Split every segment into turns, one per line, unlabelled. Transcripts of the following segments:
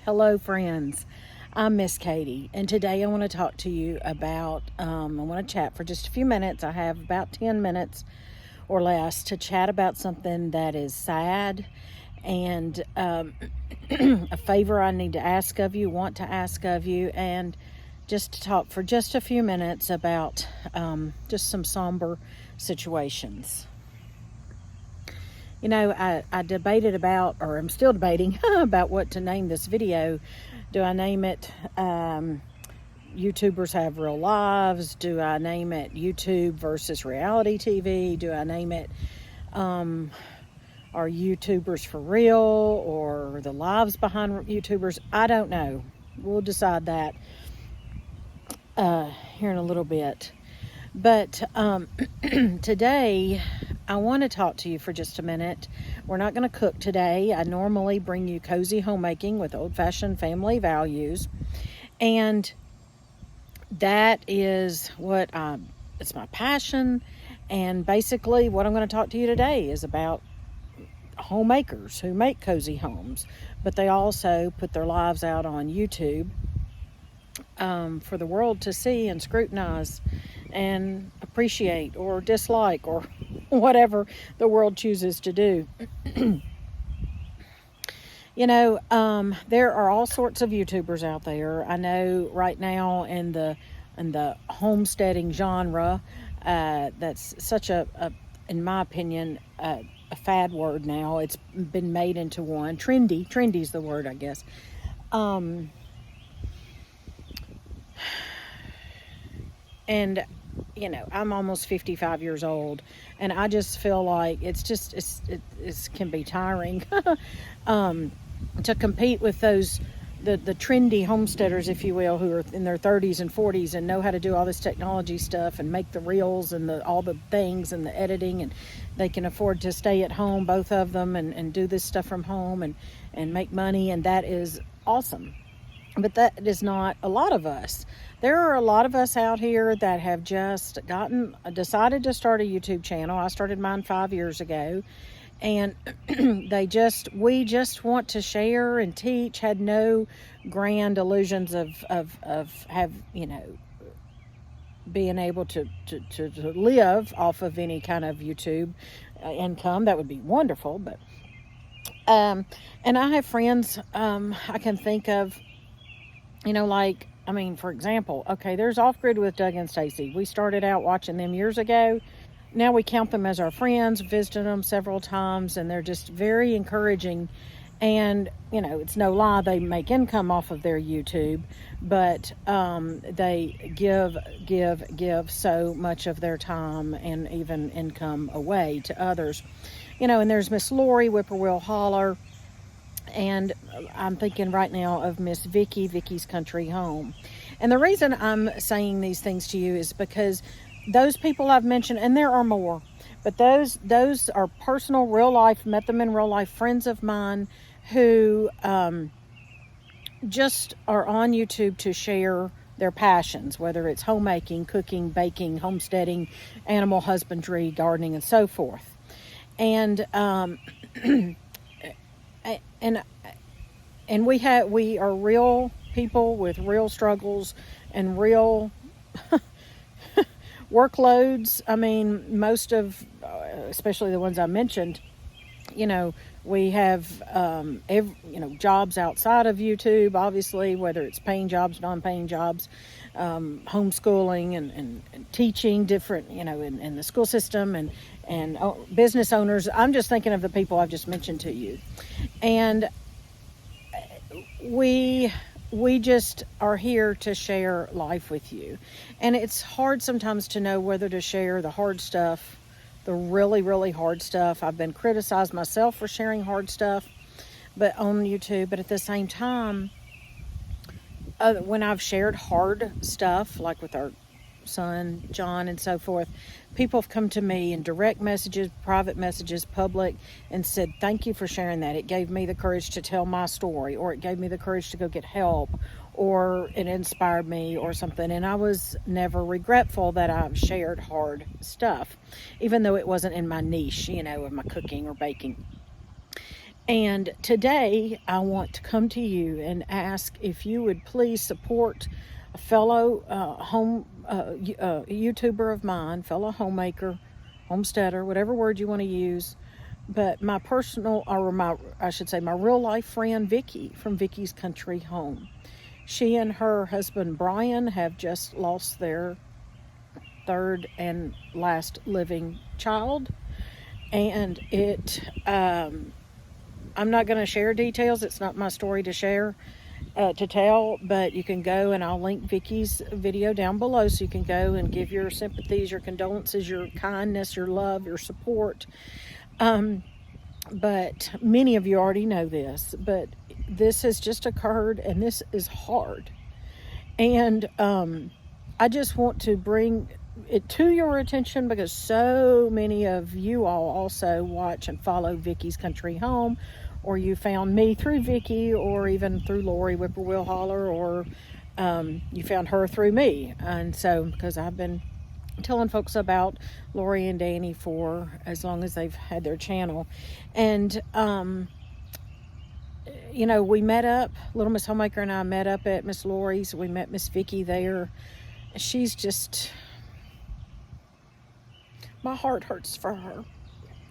Hello friends, I'm Miss Katie, and today I want to talk to you about, I want to chat for just a few minutes. I have about 10 minutes or less to chat about something that is sad and a favor I need to ask of you, want to ask of you, and just to talk for just a few minutes about just some somber situations. You know, I debated about, or I'm still debating about what to name this video. Do I name it YouTubers Have Real Lives? Do I name it YouTube versus reality TV? Do I name it Are YouTubers for real, or the lives behind YouTubers? I don't know. We'll decide that here in a little bit. But today, I want to talk to you for just a minute. We're not going to cook today. I normally bring you cozy homemaking with old-fashioned family values. And that is what it's my passion. And basically, what I'm going to talk to you today is about homemakers who make cozy homes. But they also put their lives out on YouTube for the world to see and scrutinize and appreciate or dislike or whatever the world chooses to do. You know, there are all sorts of YouTubers out there. I know right now in the homesteading genre, that's such a in my opinion, a fad word now. It's been made into one. Trendy's the word, I guess. And you know, I'm almost 55 years old, and I just feel like it can be tiring to compete with those the trendy homesteaders, if you will, who are in their 30s and 40s and know how to do all this technology stuff and make the reels and all the things and the editing, and they can afford to stay at home, both of them, and do this stuff from home and make money, and that is awesome. But that is not a lot of us. There are a lot of us out here that have just decided to start a YouTube channel. I started mine 5 years ago, and we just want to share and teach, had no grand illusions of being able to live off of any kind of YouTube income. That would be wonderful. But, and I have friends, I can think of, for example, okay, there's Off Grid with Doug and Stacy. We started out watching them years ago. Now we count them as our friends, visited them several times, and they're just very encouraging. And, it's no lie, they make income off of their YouTube, but they give so much of their time and even income away to others. And there's Miss Lori, Whippoorwill Holler, and I'm thinking right now of Miss Vickie's Country Home. And the reason I'm saying these things to you is because those people I've mentioned, and there are more, but those are personal, real life, met them in real life, friends of mine who just are on YouTube to share their passions, whether it's homemaking, cooking, baking, homesteading, animal husbandry, gardening, and so forth. And and we are real people with real struggles and real workloads. I mean, most of, especially the ones I mentioned, we have, jobs outside of YouTube, obviously, whether it's paying jobs, non-paying jobs, homeschooling and teaching different, in the school system and business owners. I'm just thinking of the people I've just mentioned to you. And we just are here to share life with you. And it's hard sometimes to know whether to share the hard stuff, the really, really hard stuff. I've been criticized myself for sharing hard stuff on YouTube, but at the same time, when I've shared hard stuff, like with our son, John, and so forth, people have come to me in direct messages, private messages, public, and said, thank you for sharing that. It gave me the courage to tell my story, or it gave me the courage to go get help, or it inspired me or something. And I was never regretful that I've shared hard stuff, even though it wasn't in my niche, of my cooking or baking. And today I want to come to you and ask if you would please support a fellow YouTuber of mine, fellow homemaker, homesteader, whatever word you want to use. But my personal, or my, I should say, my real life friend, Vickie from Vickie's Country Home. She and her husband, Brian, have just lost their third and last living child. And I'm not going to share details. It's not my story to share, to tell, but you can go, and I'll link Vickie's video down below so you can go and give your sympathies, your condolences, your kindness, your love, your support. But many of you already know this, but this has just occurred, and this is hard. And I just want to bring it to your attention because so many of you all also watch and follow Vickie's Country Home, or you found me through Vickie, or even through Lori Whippoorwill Holler, or you found her through me. And so, because I've been telling folks about Lori and Danny for as long as they've had their channel. And you know, we met up, Little Miss Homemaker and I met up at Miss Lori's. We met Miss Vickie there. She's just, my heart hurts for her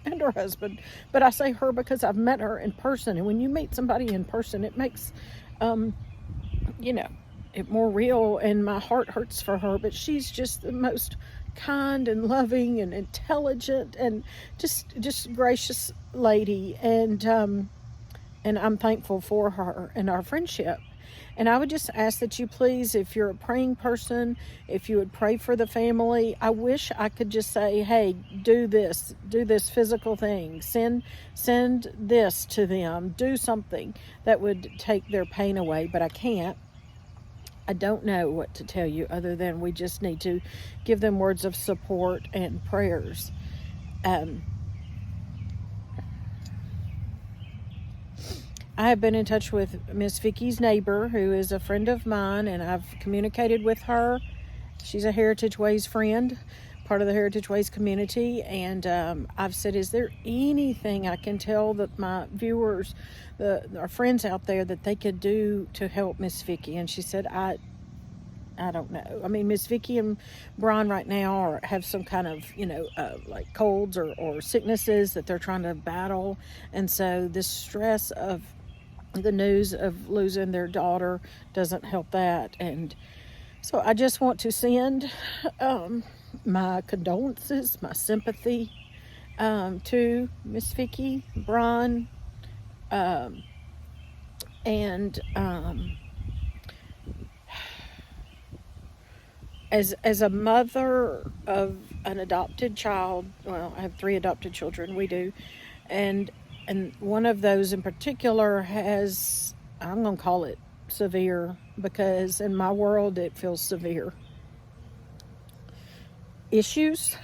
and her husband. But I say her because I've met her in person. And when you meet somebody in person, it makes, you know, it more real. And my heart hurts for her. But she's just the most kind and loving and intelligent and just gracious lady. And I'm thankful for her and our friendship. And I would just ask that you please, if you're a praying person, if you would pray for the family. I wish I could just say, hey, do this physical thing, send this to them, do something that would take their pain away, but I can't. I don't know what to tell you other than we just need to give them words of support and prayers. I have been in touch with Miss Vickie's neighbor, who is a friend of mine, and I've communicated with her. She's a Heritage Ways friend, part of the Heritage Ways community, and I've said, is there anything I can tell that my viewers, our friends out there, that they could do to help Miss Vickie? And she said, I don't know. I mean, Miss Vickie and Brian right now have some kind of, you know, like colds or sicknesses that they're trying to battle. And so this stress of the news of losing their daughter doesn't help that. And so I just want to send my condolences, my sympathy to Miss Vickie, Brian, and as a mother of an adopted child. Well, I have 3 adopted children. We do, and one of those in particular has, I'm going to call it severe, because in my world it feels severe, issues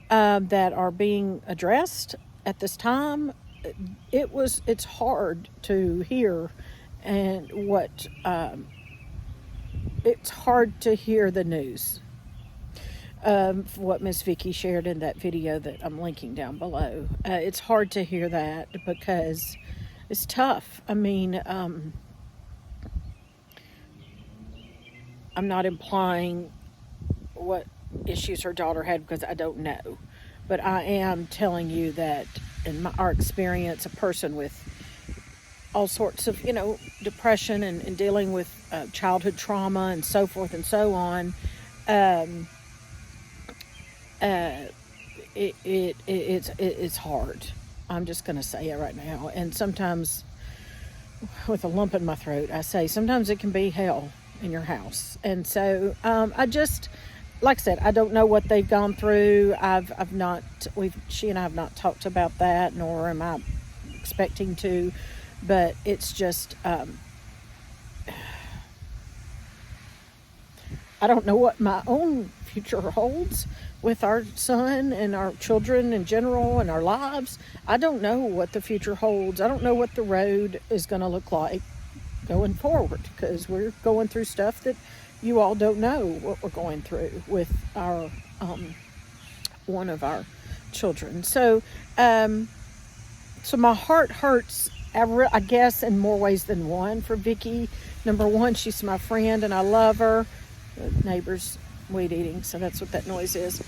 that are being addressed at this time. It's hard to hear, and it's hard to hear the news. What Miss Vickie shared in that video that I'm linking down below. It's hard to hear that because it's tough. I mean, I'm not implying what issues her daughter had because I don't know. But I am telling you that in our experience, a person with all sorts of, you know, depression and dealing with childhood trauma and so forth and so on, it's hard. I'm just going to say it right now. And sometimes, with a lump in my throat, I say sometimes it can be hell in your house. And so like I said, I don't know what they've gone through. She and I have not talked about that, nor am I expecting to. But it's just, I don't know what my own future holds with our son and our children in general and our lives. I don't know what the future holds. I don't know what the road is going to look like going forward, because we're going through stuff that you all don't know what we're going through with our one of our children. So my heart hurts I guess in more ways than one for Vickie. Number one, she's my friend and I love her. The neighbor's weed eating, so that's what that noise is.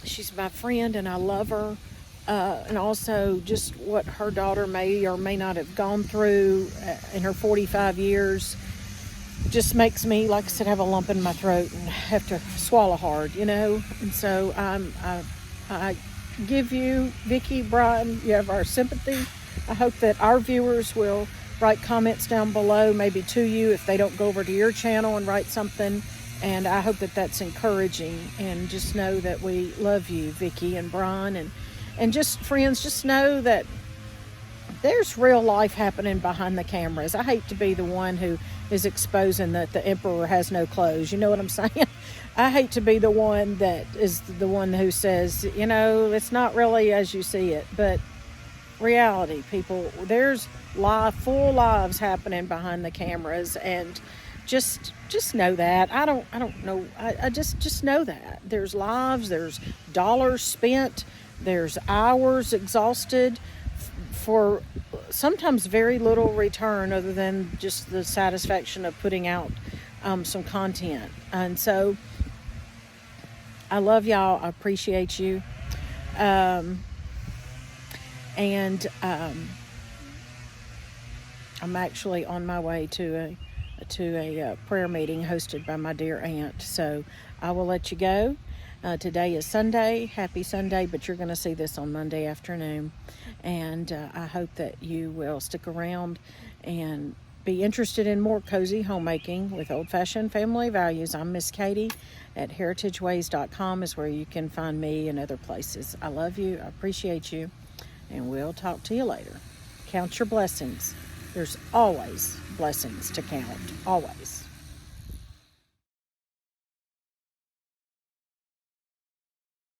She's my friend and I love her. And also just what her daughter may or may not have gone through in her 45 years just makes me, like I said, have a lump in my throat and have to swallow hard, And so I give you, Vickie, Brian, you have our sympathy. I hope that our viewers will write comments down below, maybe to you if they don't go over to your channel and write something. And I hope that that's encouraging. And just know that we love you, Vickie and Brian. And just, friends, just know that there's real life happening behind the cameras. I hate to be the one who is exposing that the emperor has no clothes. You know what I'm saying? I hate to be the one that is the one who says, it's not really as you see it. But reality, people, there's full lives happening behind the cameras, and just know that. I don't know. I just know that there's lives, there's dollars spent, there's hours exhausted for sometimes very little return other than just the satisfaction of putting out some content. And so I love y'all. I appreciate you. And I'm actually on my way to a prayer meeting hosted by my dear aunt. So I will let you go. Today is Sunday. Happy Sunday, but you're going to see this on Monday afternoon. And I hope that you will stick around and be interested in more cozy homemaking with old-fashioned family values. I'm Miss Katie at heritageways.com is where you can find me and other places. I love you. I appreciate you. And we'll talk to you later. Count your blessings. There's always blessings to count. Always.